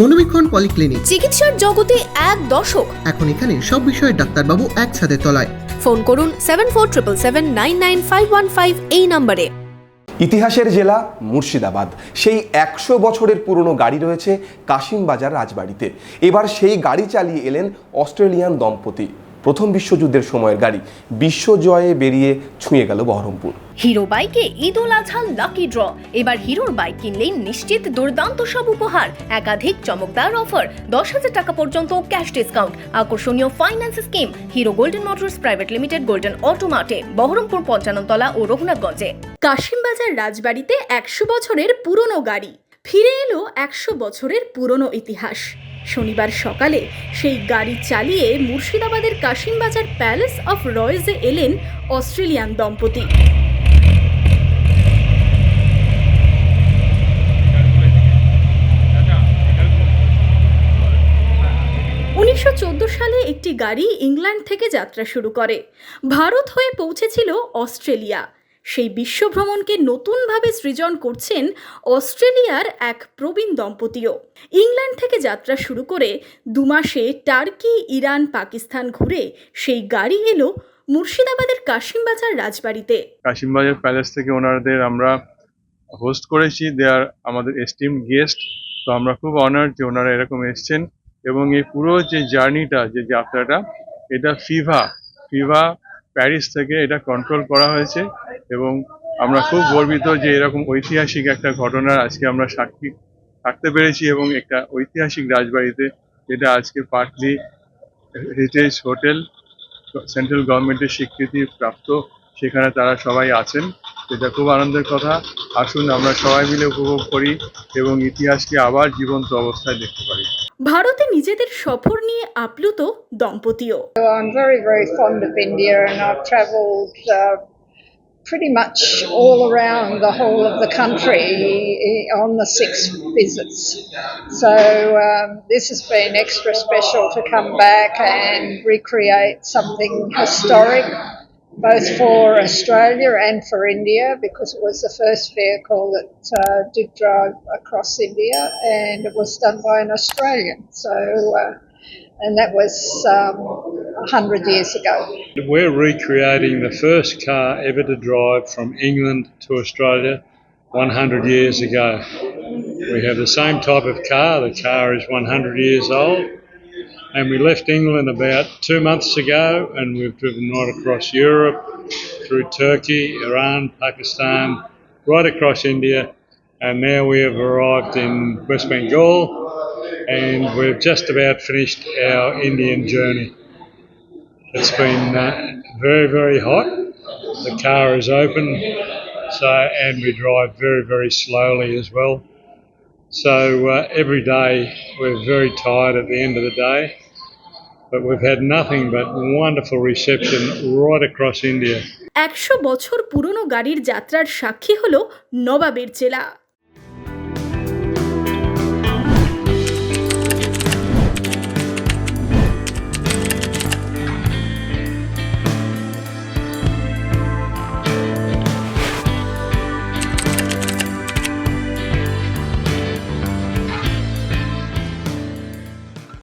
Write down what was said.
মনোবীক্ষণ polyclinic, চিকিৎসার জগতে এক দশক। এখন এখানে সব বিষয়ে ডাক্তারবাবু একসাথে তলায়। ফোন করুন 7477999515 এই নম্বরে। ইতিহাসের জেলা মুর্শিদাবাদ, সেই 100 বছরের পুরনো গাড়ি রয়েছে কাশিমবাজার রাজবাড়িতে। এবার সেই গাড়ি চালিয়ে এলেন অস্ট্রেলিয়ান দম্পতি। প্রথম বিশ্বযুদ্ধের সময়ের গাড়ি বিশ্বজয়ে বেরিয়ে ছুঁয়ে গেল বহরমপুর। হিরো বাইকে ঈদ উল আজহা লাকি ড্র। এবার হিরোর বাইক কিনলেই নিশ্চিত দুর্দান্ত সব উপহার, একাধিক চমকদার অফার, 10,000 টাকা পর্যন্ত ক্যাশ ডিসকাউন্ট, আকর্ষণীয় finance scheme. Hero Golden Motors private limited, Golden Auto মার্টে, বহরমপুর 55 তলা ও রঘুনাথগঞ্জে। কাশিমবাজার রাজবাড়িতে 100 বছরের পুরনো গাড়ি ফিরে এলো। 100 বছরের পুরনো ইতিহাস। শনিবার সকালে সেই গাড়ি চালিয়ে মুর্শিদাবাদের কাশিমবাজার প্যালেস অফ রয়েসে এলেন অস্ট্রেলিয়ান দম্পতি। 1914 সালে একটি গাড়ি ইংল্যান্ড থেকে যাত্রা শুরু করে, ভারত হয়ে পৌঁছেছিল অস্ট্রেলিয়া। সেই বিশ্বভ্রমণকে নতুনভাবে সৃজন করছেন অস্ট্রেলিয়ার এক প্রবীণ দম্পতিও। ইংল্যান্ড থেকে যাত্রা শুরু করে 2 মাসে টার্কি, ইরান, পাকিস্তান ঘুরে সেই গাড়ি এলো মুর্শিদাবাদের কাশিমবাজার রাজবাড়িতে। কাশিমবাজার প্যালেস থেকে ওনাদের আমরা হোস্ট করেছি, দে আর আমাদের এস্টিম গেস্ট। তো আমরা খুব অনার্ড যে ওনারা এরকম এসছেন। এবং এই পুরো যে জার্নিটা, যে যাত্রাটা, এটা ফিভা প্যারিস থেকে এটা কন্ট্রোল করা হয়েছে। এবং আমরা খুব গর্বিত যে এরকম ঐতিহাসিক একটা ঘটনার আজকে আমরা সাক্ষী থাকতে পেরেছি, এবং একটা ঐতিহাসিক রাজবাড়িতে, যেটা আজকে পার্টলি হেরিটেজ হোটেল, সেন্ট্রাল গভর্নমেন্টের স্বীকৃতি প্রাপ্ত, সেখানে তারা সবাই আছেন। এটা খুব আনন্দের কথা। আসুন আমরা সবাই মিলে উপভোগ করি এবং ইতিহাসকে আবার জীবন্ত অবস্থায় দেখতে পারি। ভারতে নিজেদের সফর নিয়ে আপ্লুত দম্পতিও। I'm very, very fond of India, and I've travelled pretty much all around the whole of the country on the 6 visits. So this has been extra special to come back and recreate something historic, both for Australia and for India, because it was the first vehicle that did drive across India, and it was done by an Australian. So, and that was 100 years ago. We're recreating the first car ever to drive from England to Australia 100 years ago. We have the same type of car. The car is 100 years old. And we left England about 2 months ago, and we've driven right across Europe, through Turkey, Iran, Pakistan, right across India, and now we have arrived in West Bengal, and we've just about finished our Indian journey. It's been very, very hot. The car is open, and we drive very, very slowly as well. So every day we're very tired at the end of the day, but we've had nothing but wonderful reception right across India. 100 বছর পুরনো গাড়ির যাত্রার সাক্ষী হলো নবাবের জেলা।